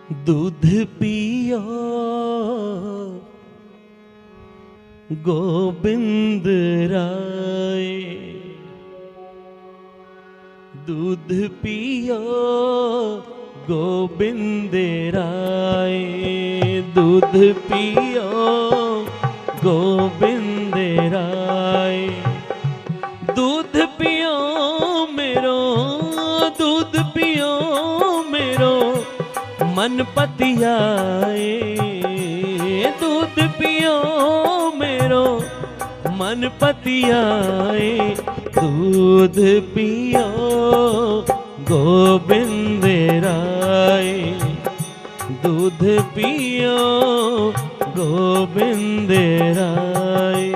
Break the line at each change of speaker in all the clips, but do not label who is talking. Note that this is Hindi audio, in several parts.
दूध पियो गोविंद राय, दूध पियो गोविंद राय, दूध पियो गोविंद राय। दूध पियो मेरो, दूध पियो मेरो मन पतियाए, दूध पियो मेरो मन पतियाए, दूध पियो गोविंद राय, दूध पियो गोविंद राय।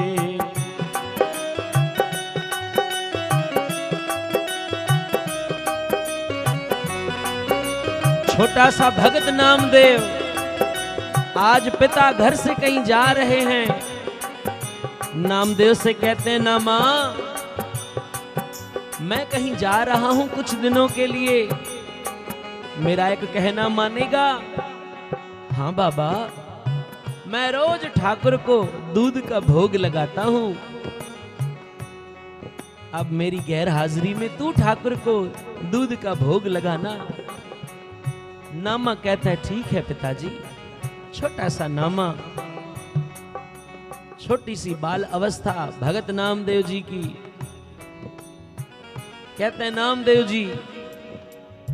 छोटा सा भगत नामदेव आज पिता घर से कहीं जा रहे हैं। नामदेव से कहते हैं, ना मां मैं कहीं जा रहा हूं कुछ दिनों के लिए, मेरा एक कहना मानेगा? हाँ बाबा, मैं रोज ठाकुर को दूध का भोग लगाता हूं, अब मेरी गैर हाजिरी में तू ठाकुर को दूध का भोग लगाना। नामा कहता है, ठीक है पिताजी। छोटा सा नामा, छोटी सी बाल अवस्था भगत नामदेव जी की। कहते हैं, नामदेव जी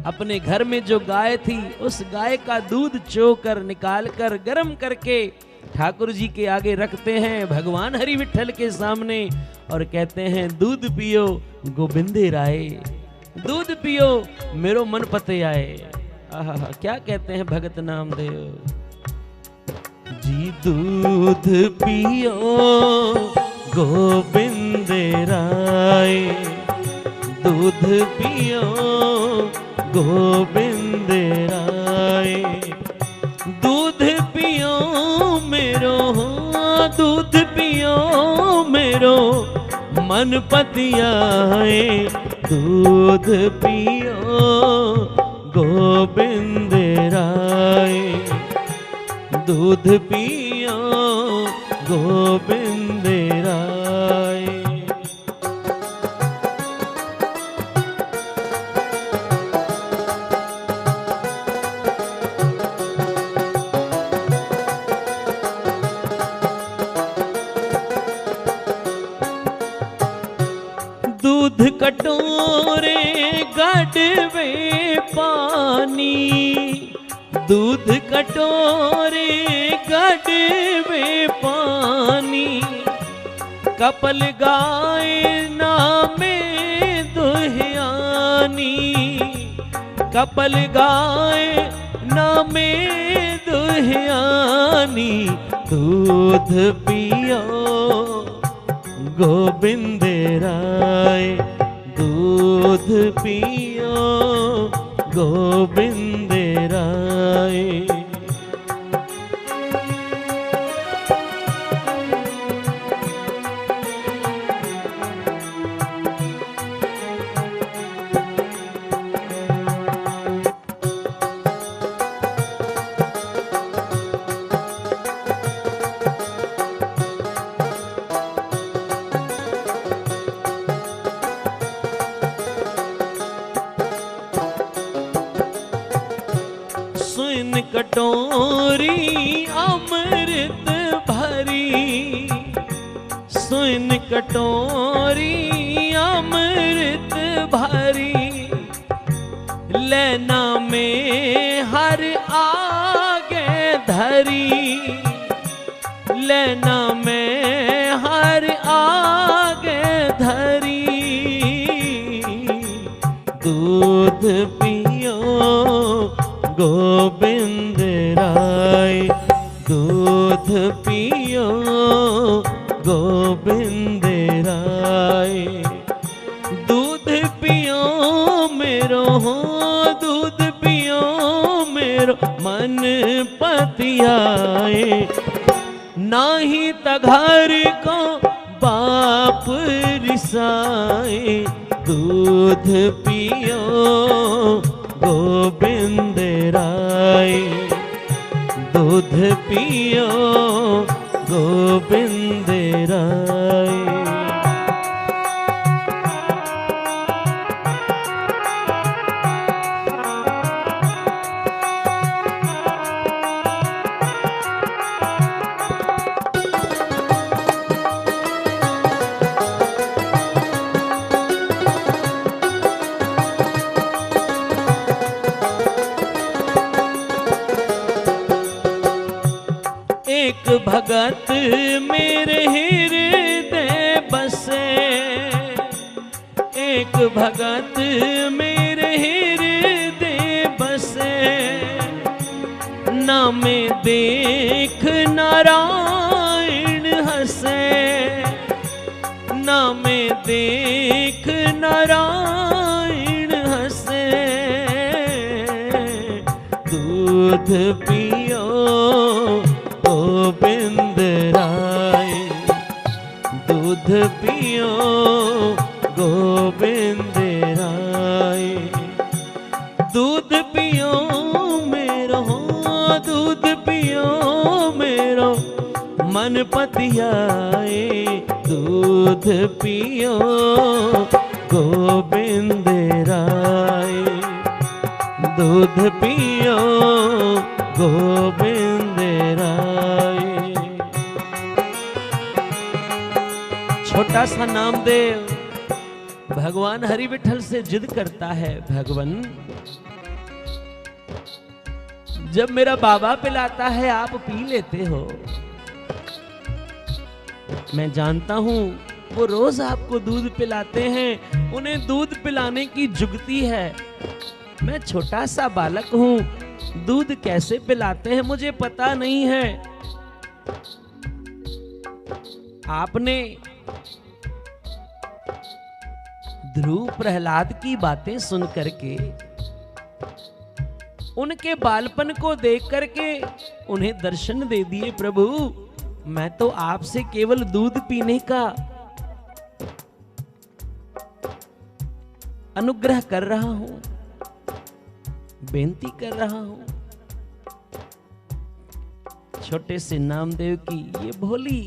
अपने घर में जो गाय थी उस गाय का दूध चोकर निकाल कर गर्म करके ठाकुर जी के आगे रखते हैं, भगवान हरि विठल के सामने, और कहते हैं, दूध पियो गोविंदे राय, दूध पियो मेरो मन पते आए। क्या कहते हैं भगत नामदेव जी, दूध पियो गोविंद राय, दूध पियो गोविंद राय, दूध पियो मेरो, दूध पियो मेरो मन पतियाए, दूध पियो गोविंद राय, दूध पियो गोविंद राय। दूध कटोरे गड़वे पानी, दूध कटोरे गड़वे पानी, कपल गाय नामे दुहियानी, कपल गाय नामे दुहियानी, दूध पियो गोविंद राय, दूध पियो गोविंद राय। कटोरी अमृत भरी, सुन कटोरी अमृत भरी, लेना में हर आगे धरी, लेना में हर आगे धरी, दूध पियो गोविंद राय, दूध पियो गोविंद राय, दूध पियो मेरो, दूध पियो मेरो मन पतियाए, नाही त घर को बाप रिसाए, दूध पियो गोविंद राय। दूध पियो गोविंद राय। एक भगत मेरे हृदय बसे, एक भगत मेरे हृदय बसे, नामे देख नारायण हंसे, नामे देख नारायण हंसे। दूध पियो गोविंद राय, दूध पियो गोविंद राय। दूध पियो मेरो, दूध पियो मेरो मन पतियाए। दूध पियो गोविंद राय, दूध पियो गोविंद राय। छोटा सा नामदेव भगवान हरि विठल से जिद करता है, भगवान जब मेरा बाबा पिलाता है आप पी लेते हो। मैं जानता हूं वो रोज आपको दूध पिलाते हैं, उन्हें दूध पिलाने की जुगती है। मैं छोटा सा बालक हूं, दूध कैसे पिलाते हैं मुझे पता नहीं है। आपने ध्रुव प्रहलाद की बातें सुन करके, उनके बालपन को देख करके उन्हें दर्शन दे दिए। प्रभु मैं तो आपसे केवल दूध पीने का अनुग्रह कर रहा हूं, बेनती कर रहा हूं। छोटे से नामदेव की ये भोली,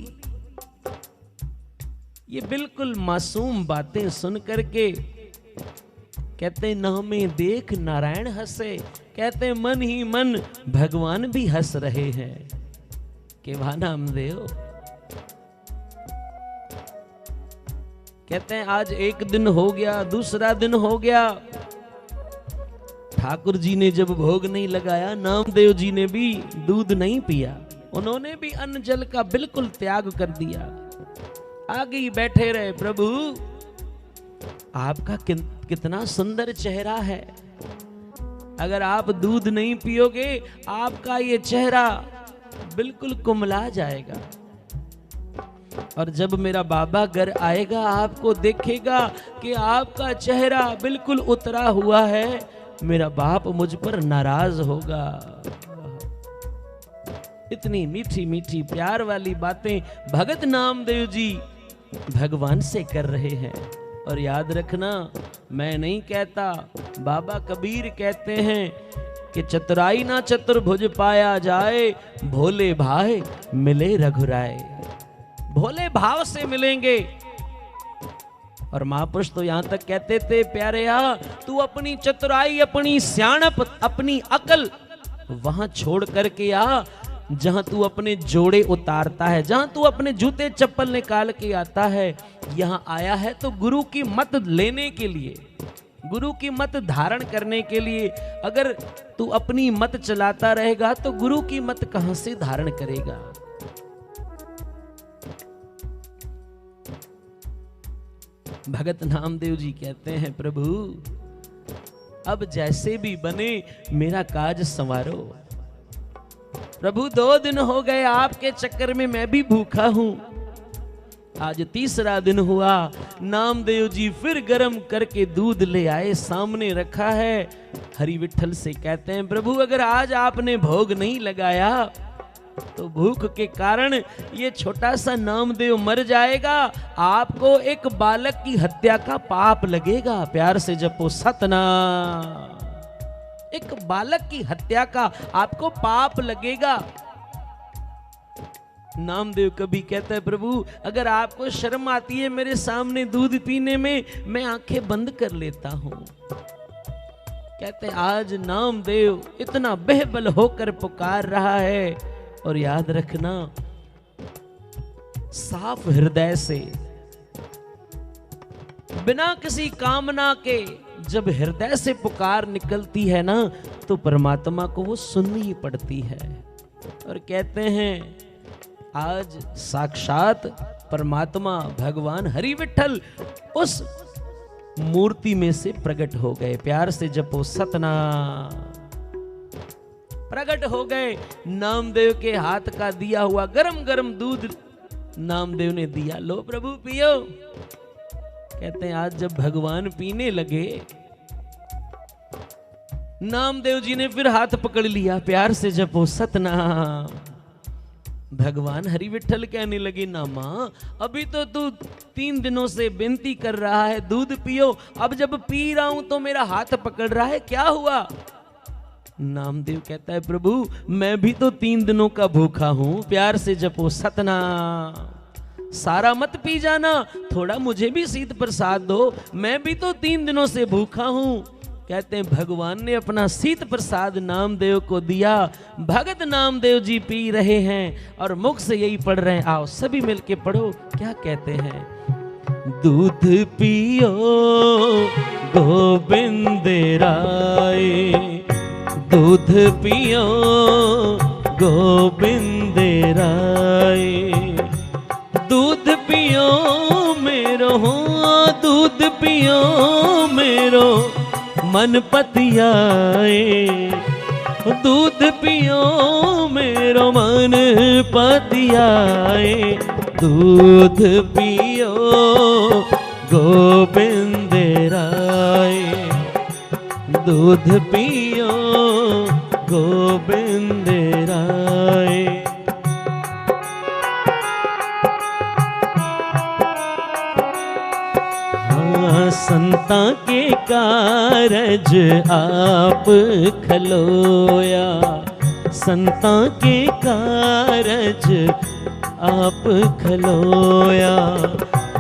ये बिल्कुल मासूम बातें सुन करके कहते नामे देख नारायण हंसे, कहते मन ही मन भगवान भी हंस रहे हैं। कि वाह नामदेव, कहते हैं आज एक दिन हो गया, दूसरा दिन हो गया, ठाकुर जी ने जब भोग नहीं लगाया, नामदेव जी ने भी दूध नहीं पिया, उन्होंने भी अन्न जल का बिल्कुल त्याग कर दिया, आगे ही बैठे रहे। प्रभु आपका कितना सुंदर चेहरा है, अगर आप दूध नहीं पियोगे आपका ये चेहरा बिल्कुल कुमला जाएगा। और जब मेरा बाबा घर आएगा आपको देखेगा कि आपका चेहरा बिल्कुल उतरा हुआ है, मेरा बाप मुझ पर नाराज होगा। इतनी मीठी मीठी प्यार वाली बातें भगत नामदेव जी भगवान से कर रहे हैं। और याद रखना, मैं नहीं कहता, बाबा कबीर कहते हैं कि चतुराई ना चतुर्भुज पाया जाए, भोले भाई मिले रघुराय। भोले भाव से मिलेंगे। और महापुरुष तो यहां तक कहते थे, प्यारेया तू अपनी चतुराई, अपनी सियाणप, अपनी अकल वहां छोड़ करके आ जहां तू अपने जोड़े उतारता है, जहां तू अपने जूते चप्पल निकाल के आता है। यहां आया है तो गुरु की मत लेने के लिए, गुरु की मत धारण करने के लिए। अगर तू अपनी मत चलाता रहेगा तो गुरु की मत कहां से धारण करेगा। भगत नामदेव जी कहते हैं, प्रभु अब जैसे भी बने मेरा काज संवारो। प्रभु 2 दिन हो गए आपके चक्कर में मैं भी भूखा हूं, आज तीसरा दिन हुआ। नामदेव जी फिर गरम करके दूध ले आए, सामने रखा है। हरि विठल से कहते हैं, प्रभु अगर आज आपने भोग नहीं लगाया तो भूख के कारण ये छोटा सा नामदेव मर जाएगा, आपको एक बालक की हत्या का पाप लगेगा। प्यार से जपो सतनाम एक बालक की हत्या का आपको पाप लगेगा। नामदेव कभी कहता है, प्रभु अगर आपको शर्म आती है मेरे सामने दूध पीने में, मैं आंखें बंद कर लेता हूं। कहते हैं आज नामदेव इतना बेबल होकर पुकार रहा है, और याद रखना साफ हृदय से, बिना किसी कामना के जब हृदय से पुकार निकलती है ना, तो परमात्मा को वो सुननी ही पड़ती है। और कहते हैं आज साक्षात परमात्मा भगवान हरि विठ्ठल उस मूर्ति में से प्रकट हो गए। प्यार से जपो सतनाम। प्रकट हो गए, नामदेव के हाथ का दिया हुआ गरम गरम दूध नामदेव ने दिया, लो प्रभु पियो। कहते हैं आज जब भगवान पीने लगे, नामदेव जी ने फिर हाथ पकड़ लिया, प्यार से जपो सतनाम। भगवान हरि विठ्ठल कहने लगे, ना मां अभी तो तू 3 दिनों से विनती कर रहा है दूध पियो, अब जब पी रहा हूं तो मेरा हाथ पकड़ रहा है, क्या हुआ? नामदेव कहता है, प्रभु मैं भी तो 3 दिनों का भूखा हूं, प्यार से जपो सतनाम। सारा मत पी जाना, थोड़ा मुझे भी शीत प्रसाद दो, मैं भी तो 3 दिनों से भूखा हूं। कहते हैं भगवान ने अपना शीत प्रसाद नामदेव को दिया। भगत नामदेव जी पी रहे हैं और मुख से यही पढ़ रहे हैं। आओ सभी मिलके पढ़ो, क्या कहते हैं? दूध पियो गोविंद राय, दूध पियो गोविंद राय, दूध पियो मेरो, दूध पियो मेरो मन पतियाए, दूध पियो मेरो मन पतियाए, दूध पियो गोविंद राय, दूध पियो गोविंद राय। संता के कारज आप खलोया, संता के कारज आप खलोया,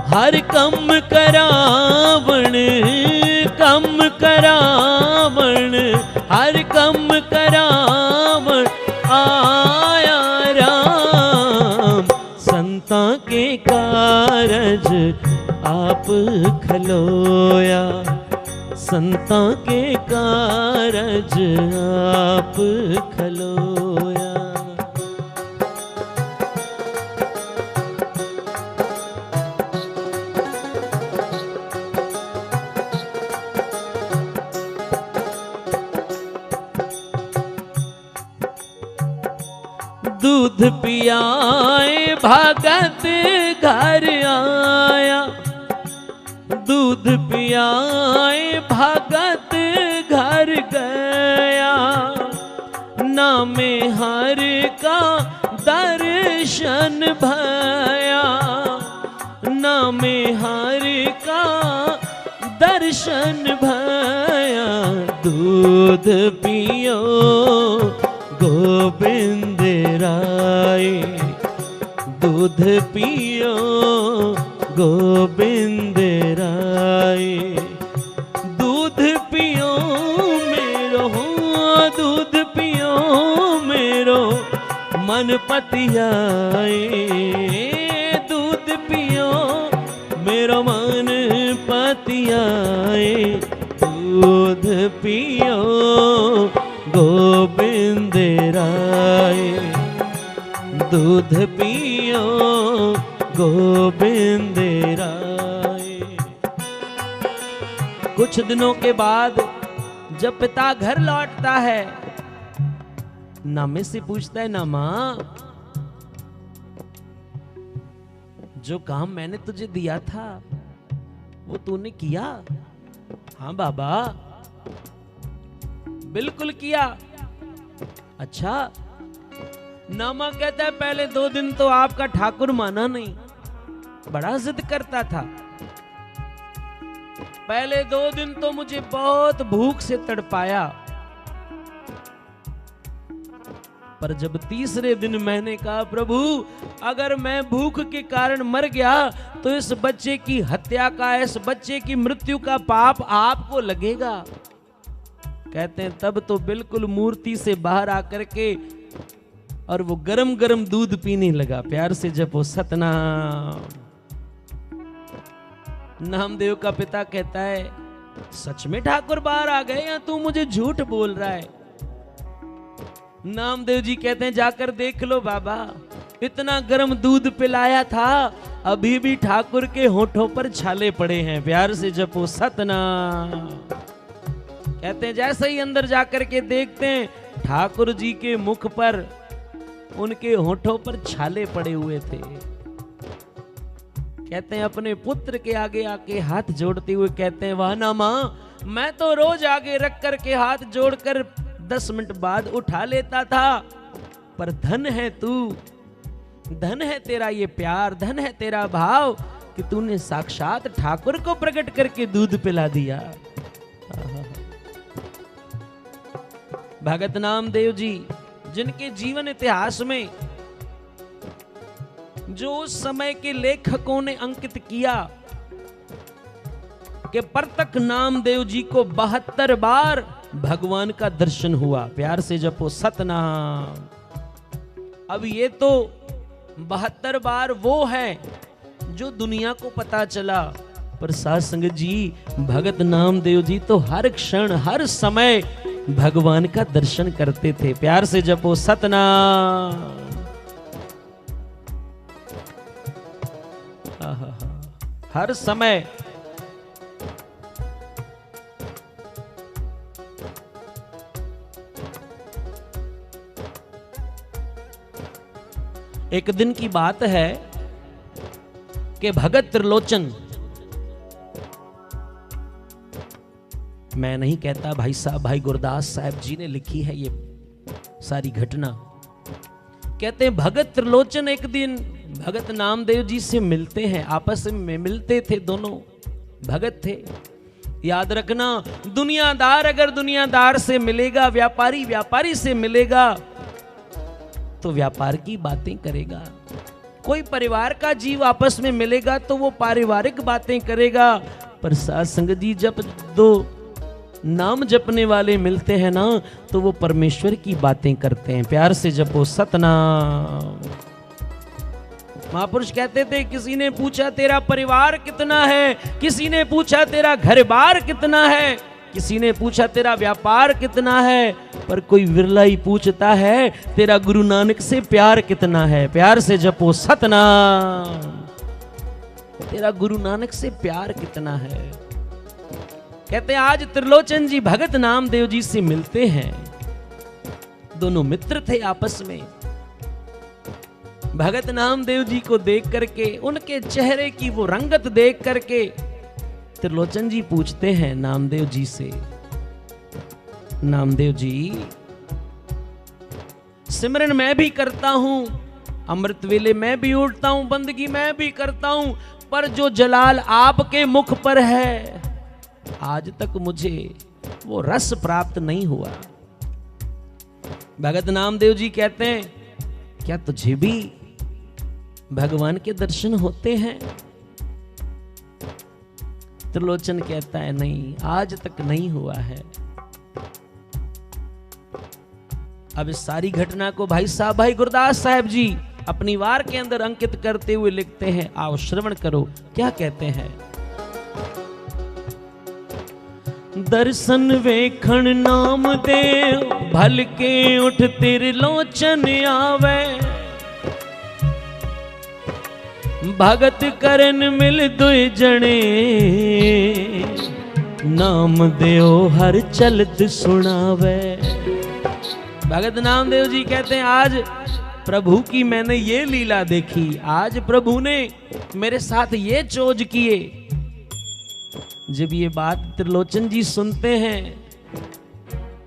हर कम करावण, कम करावण, हर कम करावण आया राम, संता के कारज आप खलोया, संता के कारज आप खलोया। दूध पियाए भगत घर आया, दूध पियाए भगत घर गया, नामे हर का दर्शन भया, नामे हर का दर्शन भया, दूध पियो गोविंद राय, दूध पियो गोविंद राय, दूध पियो मेरो, दूध पियो मेरो मन पतियाए, दूध पियो मेरो मन पतियाए, दूध पियो गोविंद राय, दूध पियो गोविंद राय। कुछ दिनों के बाद जब पिता घर लौटता है, नामे से पूछता है, ना मां जो काम मैंने तुझे दिया था वो तूने किया? हाँ बाबा बिल्कुल किया। अच्छा। नामा कहता है पहले 2 दिन तो आपका ठाकुर माना नहीं, बड़ा जिद करता था। पहले 2 दिन तो मुझे बहुत भूख से तड़पाया, पर जब तीसरे दिन मैंने कहा प्रभु अगर मैं भूख के कारण मर गया तो इस बच्चे की हत्या का, इस बच्चे की मृत्यु का पाप आपको लगेगा। कहते हैं तब तो बिल्कुल मूर्ति से बाहर आकर के और वो गरम गरम दूध पीने लगा। प्यार से जपो सतनाम। नामदेव का पिता कहता है सच में ठाकुर बाहर आ गए या तू मुझे झूठ बोल रहा है? नामदेव जी कहते हैं जाकर देख लो बाबा, इतना गर्म दूध पिलाया था, अभी भी ठाकुर के होठों पर छाले पड़े हैं। प्यार से जपो सतनाम। कहते हैं जैसे ही अंदर जाकर के देखते हैं ठाकुर जी के मुख पर, उनके होठों पर छाले पड़े हुए थे। कहते हैं अपने पुत्र के आगे आके हाथ जोड़ते हुए कहते हैं वाह ना माँ, मैं तो रोज आगे रख कर के हाथ जोड़कर 10 मिनट बाद उठा लेता था, पर धन है तू, धन है तेरा ये प्यार, धन है तेरा भाव कि तूने साक्षात ठाकुर को प्रकट करके दूध पिला दिया। भगत नामदेव जी जिनके जीवन इतिहास में जो उस समय के लेखकों ने अंकित किया कि परतक नामदेव जी को 72 बार भगवान का दर्शन हुआ। प्यार से जपो सतनाम। अब ये तो 72 बार वो है जो दुनिया को पता चला, पर साध संगत जी भगत नामदेव जी तो हर क्षण हर समय भगवान का दर्शन करते थे। प्यार से जपो सतनाम। हर समय एक दिन की बात है कि भगत त्रिलोचन, मैं नहीं कहता भाई साहब, भाई गुरदास साहब जी ने लिखी है ये सारी घटना। कहते हैं भगत त्रिलोचन एक दिन भगत नामदेव जी से मिलते हैं, आपस में मिलते थे, दोनों भगत थे। याद रखना दुनियादार अगर दुनियादार से मिलेगा, व्यापारी व्यापारी से मिलेगा तो व्यापार की बातें करेगा, कोई परिवार का जीव आपस में मिलेगा तो वो पारिवारिक बातें करेगा। पर साध संगत जी जब दो नाम जपने वाले मिलते हैं ना तो वो परमेश्वर की बातें करते हैं। प्यार से जपो सतनाम। महापुरुष कहते थे किसी ने पूछा तेरा परिवार कितना है, किसी ने पूछा तेरा घर बार कितना है, किसी ने पूछा तेरा व्यापार कितना है, पर कोई विरला ही पूछता है तेरा गुरु नानक से प्यार कितना है। प्यार से जपो सतनाम। तेरा गुरु नानक से प्यार कितना है। कहते हैं आज त्रिलोचन जी भगत नामदेव जी से मिलते हैं, दोनों मित्र थे आपस में। भगत नामदेव जी को देख करके, उनके चेहरे की वो रंगत देख करके त्रिलोचन जी पूछते हैं नामदेव जी से, नामदेव जी सिमरन मैं भी करता हूं, अमृत वेले मैं भी उठता हूं, बंदगी मैं भी करता हूं, पर जो जलाल आपके मुख पर है आज तक मुझे वो रस प्राप्त नहीं हुआ। भगत नामदेव जी कहते हैं क्या तुझे भी भगवान के दर्शन होते हैं? त्रिलोचन कहता है नहीं, आज तक नहीं हुआ है। अब इस सारी घटना को भाई साहब, भाई गुरदास साहब जी अपनी वार के अंदर अंकित करते हुए लिखते हैं, आओ श्रवण करो क्या कहते हैं। दर्शन वेखण नाम देव भल के उठ त्रिलोचन आवे, भगत करन मिल दुई जने, नाम देव हर चलत सुनावे। भगत नामदेव जी कहते हैं आज प्रभु की मैंने ये लीला देखी, आज प्रभु ने मेरे साथ ये चोज किए। जब ये बात त्रिलोचन जी सुनते हैं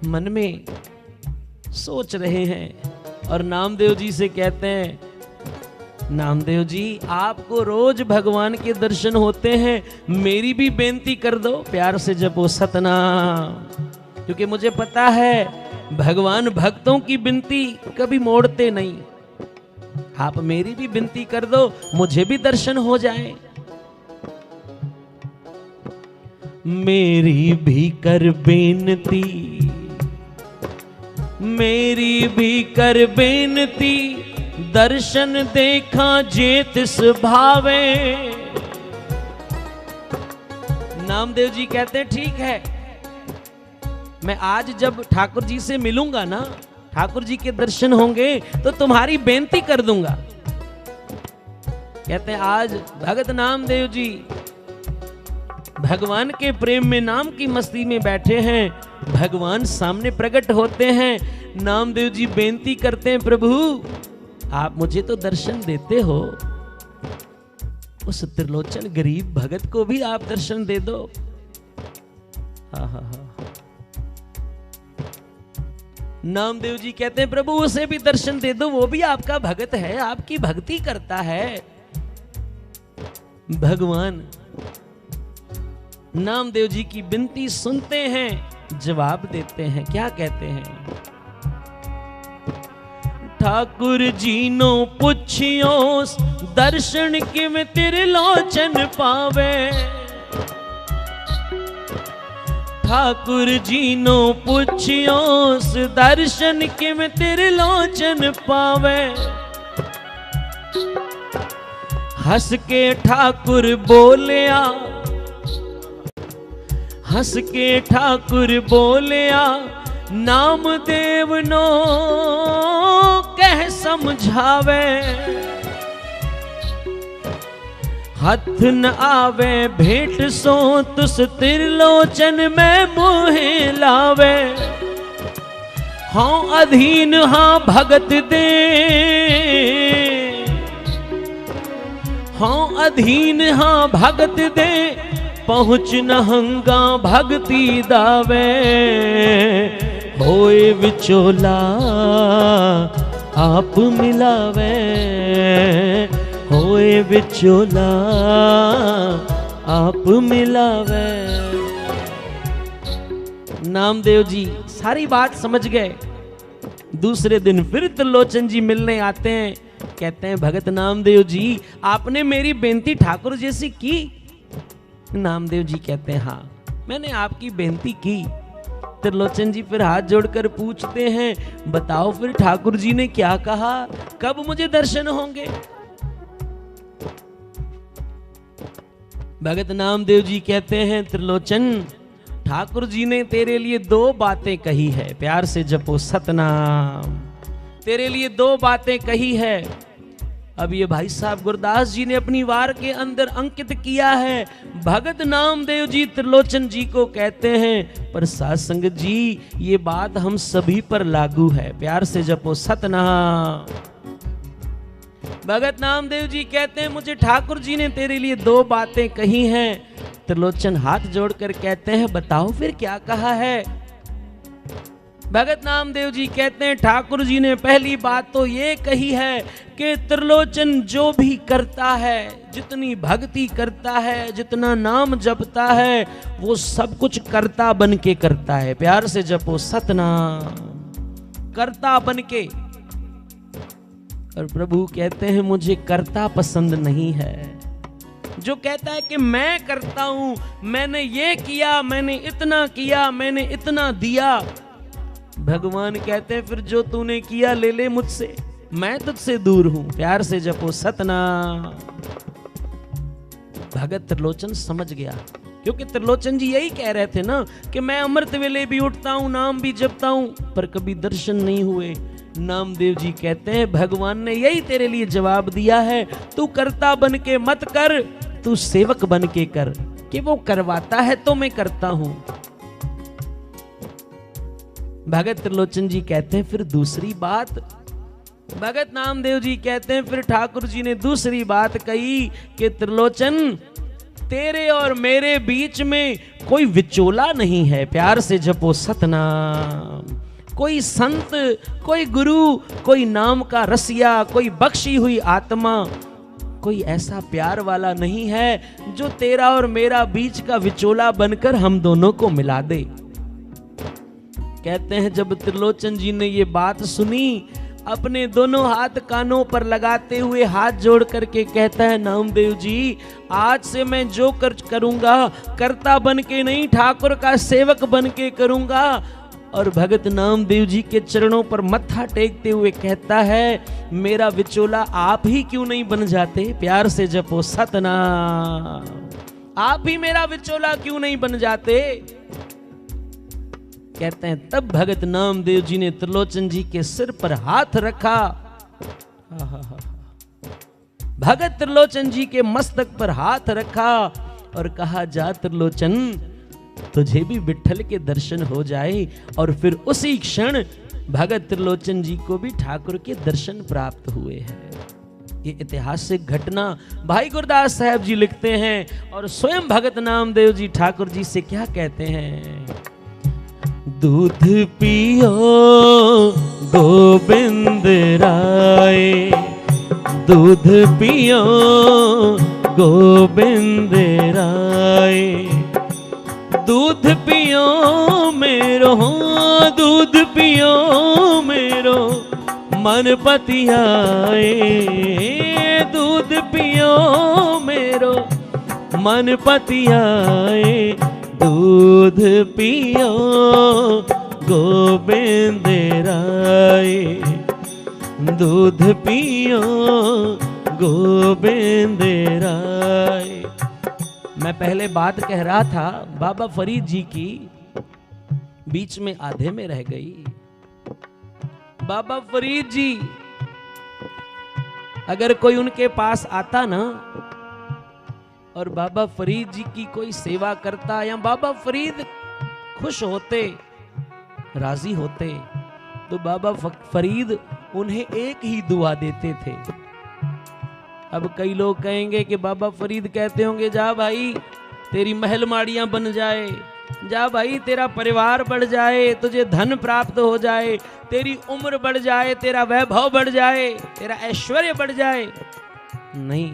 मन में सोच रहे हैं और नामदेव जी से कहते हैं, नामदेव जी आपको रोज भगवान के दर्शन होते हैं, मेरी भी बेनती कर दो। प्यार से जपो सतनाम। क्योंकि मुझे पता है भगवान भक्तों की विनती कभी मोड़ते नहीं। आप मेरी भी विनती कर दो, मुझे भी दर्शन हो जाए। मेरी भी कर बेनती, मेरी भी कर बेनती, दर्शन देखा जेत भावे। नामदेव जी कहते हैं ठीक है, मैं आज जब ठाकुर जी से मिलूंगा ना, ठाकुर जी के दर्शन होंगे तो तुम्हारी बेनती कर दूंगा। कहते हैं आज भगत नामदेव जी भगवान के प्रेम में, नाम की मस्ती में बैठे हैं। भगवान सामने प्रकट होते हैं, नामदेव जी बेनती करते हैं, प्रभु आप मुझे तो दर्शन देते हो, उस त्रिलोचन गरीब भगत को भी आप दर्शन दे दो। नामदेव जी कहते हैं प्रभु उसे भी दर्शन दे दो, वो भी आपका भगत है, आपकी भक्ति करता है। भगवान नामदेव जी की विनती सुनते हैं, जवाब देते हैं। क्या कहते हैं? ठाकुर जी नो पुछियो दर्शन किम त्रिलोचन पावे। ठाकुर जी नो पुछियो दर्शन किम त्रिलोचन पावे। हंस के ठाकुर बोलिया, हंस के ठाकुर बोलिया, नामदेव नो कह समझावे। हथ न आवे भेंट सो तुस त्रिलोचन में मोहे लावे। हाँ अधीन हाँ भगत दे, हाँ अधीन हाँ भगत दे, पहुँच न हंगा भक्ति दावे। होए विचोला आप मिलावे, होए विचोला आप मिलावे। नामदेव जी सारी बात समझ गए। दूसरे दिन फिर त्रिलोचन जी मिलने आते हैं। कहते हैं भगत नामदेव जी आपने मेरी बेनती ठाकुर जी से की? नामदेव जी कहते हैं हाँ मैंने आपकी बेनती की। त्रिलोचन जी फिर हाथ जोड़कर पूछते हैं बताओ फिर ठाकुर जी ने क्या कहा, कब मुझे दर्शन होंगे? भगत नामदेव जी कहते हैं त्रिलोचन ठाकुर जी ने तेरे लिए दो बातें कही है, प्यार से जपो सतनाम। तेरे लिए दो बातें कही है। अब ये भाई साहब गुरदास जी ने अपनी वार के अंदर अंकित किया है। भगत नामदेव जी त्रिलोचन जी को कहते हैं पर साध संगत जी ये बात हम सभी पर लागू है, प्यार से जपो सतनाम। भगत नामदेव जी कहते हैं मुझे ठाकुर जी ने तेरे लिए दो बातें कही हैं। त्रिलोचन हाथ जोड़कर कहते हैं बताओ फिर क्या कहा है? भगत नामदेव जी कहते हैं ठाकुर जी ने पहली बात तो ये कही है कि त्रिलोचन जो भी करता है, जितनी भक्ति करता है, जितना नाम जपता है, वो सब कुछ कर्ता बन के करता है। प्यार से जपो सतनाम, कर्ता बन के। और प्रभु कहते हैं मुझे कर्ता पसंद नहीं है। जो कहता है कि मैं करता हूं, मैंने ये किया, मैंने इतना किया, मैंने इतना दिया। भगवान कहते हैं फिर जो तूने किया ले ले मुझसे, मैं तुझसे दूर हूं। प्यार से जपो सतनाम। भगत त्रिलोचन समझ गया, क्योंकि त्रिलोचन जी यही कह रहे थे ना कि मैं अमृत वेले भी उठता हूं, नाम भी जपता हूं, पर कभी दर्शन नहीं हुए। नामदेव जी कहते हैं भगवान ने यही तेरे लिए जवाब दिया है, तू कर्ता बन के मत कर, तू सेवक बन के कर, कि वो करवाता है तो मैं करता हूं। भगत त्रिलोचन जी कहते हैं फिर दूसरी बात। भगत नामदेव जी कहते हैं फिर ठाकुर जी ने दूसरी बात कही कि त्रिलोचन तेरे और मेरे बीच में कोई विचोला नहीं है। प्यार से जपो सतनाम। कोई संत, कोई गुरु, कोई नाम का रसिया, कोई बख्शी हुई आत्मा, कोई ऐसा प्यार वाला नहीं है जो तेरा और मेरा बीच का विचोला बनकर हम दोनों को मिला दे। कहते हैं जब त्रिलोचन जी ने ये बात सुनी, अपने दोनों हाथ कानों पर लगाते हुए हाथ जोड़ करके कहता है, नामदेव जी आज से मैं जो करूंगा कर्ता बन के नहीं, ठाकुर का सेवक बन के करूंगा। और भगत नामदेव जी के चरणों पर मत्था टेकते हुए कहता है, मेरा विचोला आप ही क्यों नहीं बन जाते, प्यार से जपो सतनाम, आप ही मेरा विचोला क्यों नहीं बन जाते। कहते हैं तब भगत नामदेव जी ने त्रिलोचन जी के सिर पर हाथ रखा। भगत त्रिलोचन जी के मस्तक पर हाथ रखा और कहा, जा त्रिलोचन तुझे भी विठ्ठल के दर्शन हो जाए। और फिर उसी क्षण भगत त्रिलोचन जी को भी ठाकुर के दर्शन प्राप्त हुए हैं। ये ऐतिहासिक घटना भाई गुरदास साहब जी लिखते हैं और स्वयं भगत नामदेव जी ठाकुर जी से क्या कहते हैं, दूध पियो गोविंद राय, दूध पियो गोविंद राय, दूध पियो मेरो, दूध पियो मेरो मन पतियाए, दूध पियो मेरो मन पतियाए, दूध पियो गोविंद राय, दूध पियो गोविंद राय। मैं पहले बात कह रहा था बाबा फरीद जी की, बीच में आधे में रह गई। बाबा फरीद जी अगर कोई उनके पास आता ना और बाबा फरीद जी की कोई सेवा करता या बाबा फरीद खुश होते, राजी होते, तो बाबा फरीद उन्हें एक ही दुआ देते थे। अब कई लोग कहेंगे कि बाबा फरीद कहते होंगे, जा भाई तेरी महल माड़ियां बन जाए, जा भाई तेरा परिवार बढ़ जाए, तुझे धन प्राप्त हो जाए, तेरी उम्र बढ़ जाए, तेरा वैभव बढ़ जाए, तेरा ऐश्वर्य बढ़ जाए। नहीं,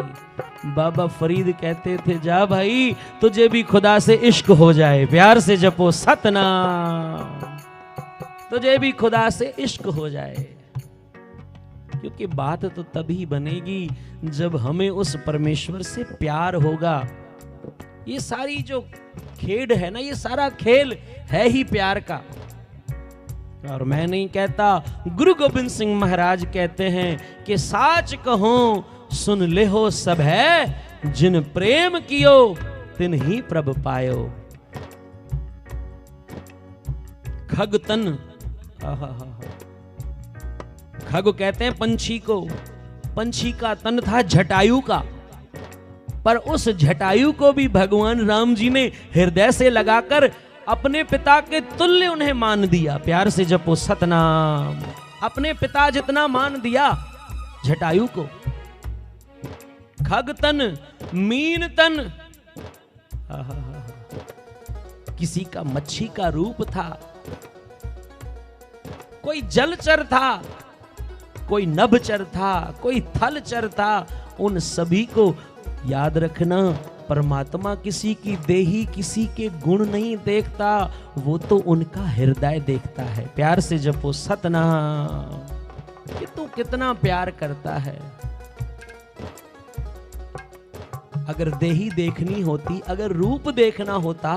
बाबा फरीद कहते थे, जा भाई तुझे भी खुदा से इश्क हो जाए, प्यार से जपो सतनाम, तुझे भी खुदा से इश्क हो जाए। क्योंकि बात तो तभी बनेगी जब हमें उस परमेश्वर से प्यार होगा। ये सारी जो खेल है ना, ये सारा खेल है ही प्यार का। और मैं नहीं कहता, गुरु गोविंद सिंह महाराज कहते हैं कि साच कहो सुन ले हो सब है, जिन प्रेम कियो तिन ही प्रभ पायो। खग तन, खग कहते हैं पंछी को, पंछी का तन था जटायु का, पर उस जटायु को भी भगवान राम जी ने हृदय से लगाकर अपने पिता के तुल्य उन्हें मान दिया। प्यार से जपो सतनाम, अपने पिता जितना मान दिया जटायु को। खग तन, मीन तन, किसी का मच्छी का रूप था, कोई जलचर था, कोई नभचर था, कोई थलचर था। उन सभी को याद रखना, परमात्मा किसी की देही, किसी के गुण नहीं देखता, वो तो उनका हृदय देखता है। प्यार से जपो सतनाम, कि तू कितना प्यार करता है। अगर देही देखनी होती, अगर रूप देखना होता,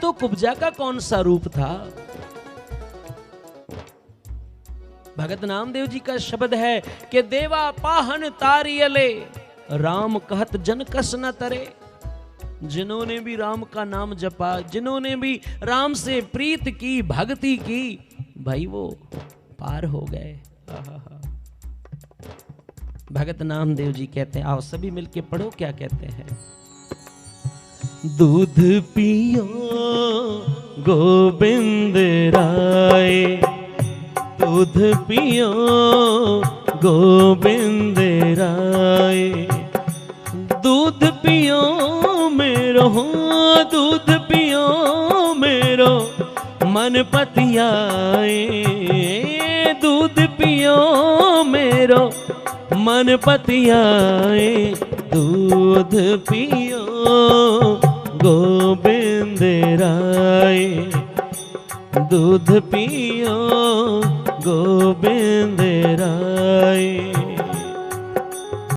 तो कुब्जा का कौन सा रूप था। भगत नामदेव जी का शब्द है कि देवा पाहन तारियले, राम कहत जन कस न तरे। जिन्होंने भी राम का नाम जपा, जिन्होंने भी राम से प्रीत की, भक्ति की, भाई वो पार हो गए। भगत नामदेव जी कहते हैं, आओ सभी मिलके पढ़ो क्या कहते हैं। दूध पियो गोविंद राय, दूध पियो गोविंद राय, दूध पियो मेरो, दूध पियो मेरो मन पतियाए, दूध पियो मेरो मन पतियाए, दूध पियो गोविंद राय, दूध पियो गोबिंद राय।